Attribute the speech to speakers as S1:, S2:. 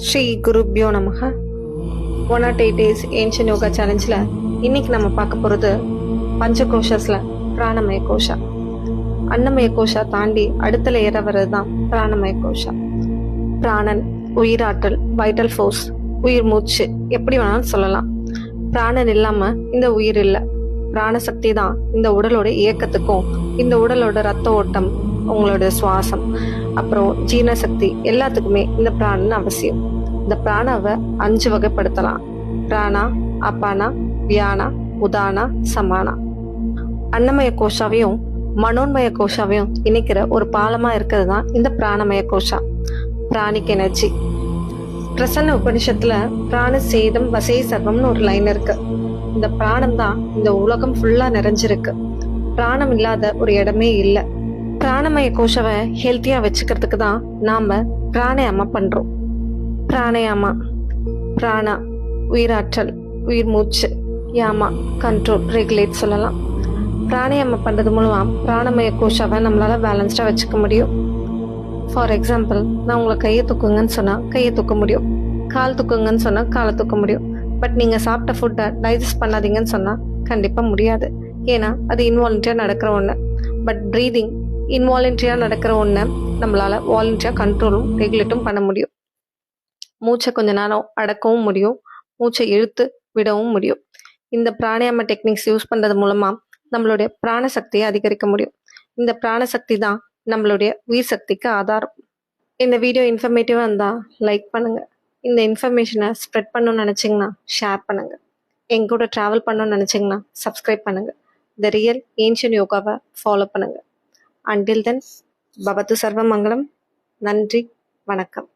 S1: ஸ்ரீ குருப்யோ நமக. 108 days ancient yoga சேலஞ்சில் இன்னைக்கு நம்ம பார்க்க போகிறது பஞ்சகோஷஸில் பிராணமய கோஷா. அன்னமய கோஷா தாண்டி அடுத்த லேயர வர்றது தான் பிராணமய கோஷா. பிராணன், உயிராற்றல், வைட்டல் ஃபோர்ஸ், உயிர் மூச்சு எப்படி வேணாலும் சொல்லலாம். பிராணன் இல்லாமல் இந்த உயிர் இல்லை. பிராணசக்தி தான் இந்த உடலோட இயக்கத்துக்கும், இந்த உடலோட ரத்த ஓட்டம், உங்களோட சுவாசம், அப்புறம் ஜீரணசக்தி எல்லாத்துக்குமே இந்த பிராணன் அவசியம். இந்த பிராணாவை 5 வகைப்படுத்தலாம். பிராணா, அபானா, வியானா, உதானா, சமானா. அன்னமய கோஷாவையும் மனோன்மய கோஷாவையும் இணைக்கிற ஒரு பாலமா இருக்கிறது தான் இந்த பிராணமய கோஷா. Pranic energy. பிரசன்ன உபனிஷத்துல பிராண சேதம் வசே சர்வம்னு ஒரு லைன் இருக்கு. இந்த பிராணம் தான் இந்த உலகம் ஃபுல்லா நிறைஞ்சிருக்கு. பிராணம் இல்லாத ஒரு இடமே இல்லை. பிராணமய கோஷாவை ஹெல்த்தியா வச்சுக்கிறதுக்கு தான் நாம பிராணாயாமா பண்றோம். பிராணாயாமா, பிராணா உயிராற்றல், உயிர் மூச்சு, யாமா கண்ட்ரோல், ரெகுலேட் சொல்லலாம். பிராணாயாமா பண்றது மூலமா பிராணமய கோஷாவை நம்மளால பேலன்ஸ்டா வச்சுக்க முடியும். ஃபார் எக்ஸாம்பிள், நான் உங்களை கையை தூக்குங்கன்னு சொன்னா கையை தூக்க முடியும், கால் தூக்குங்கன்னு சொன்னா காலை தூக்க முடியும். பட் நீங்க சாப்பிட்ட ஃபுட்டை டைஜஸ்ட் பண்ணாதீங்கன்னு சொன்னா கண்டிப்பா முடியாது. ஏன்னா அது இன்வாலண்டரியா நடக்கிற ஒண்ணு. பட் ப்ரீதிங் இன்வாலண்டரியா நடக்கிற ஒண்ணு நம்மளால வாலண்டரியா கண்ட்ரோலும் ரெகுலேட்டும் பண்ண முடியும். மூச்சை கொஞ்ச நேரம் அடக்கவும் முடியும், மூச்சை இழுத்து விடவும் முடியும். இந்த பிராணாயாம டெக்னிக்ஸ் யூஸ் பண்றது மூலமா நம்மளுடைய பிராணசக்தியை அதிகரிக்க முடியும். இந்த பிராணசக்தி தான் நம்மளுடைய உயிர் சக்திக்கு ஆதாரம். இந்த வீடியோ இன்ஃபர்மேட்டிவா இருந்தா லைக் பண்ணுங்க. இந்த இன்ஃபர்மேஷனை ஸ்ப்ரெட் பண்ணணும்னு நினைச்சீங்கன்னா ஷேர் பண்ணுங்க. எங்க கூட டிராவல் பண்ணணும்னு நினைச்சீங்கன்னா சப்ஸ்கிரைப் பண்ணுங்க. த ரியல் ஏன்ஷியன் யோகாவை ஃபாலோ பண்ணுங்க. அன்டில் தென், பவது சர்வ மங்களம். நன்றி, வணக்கம்.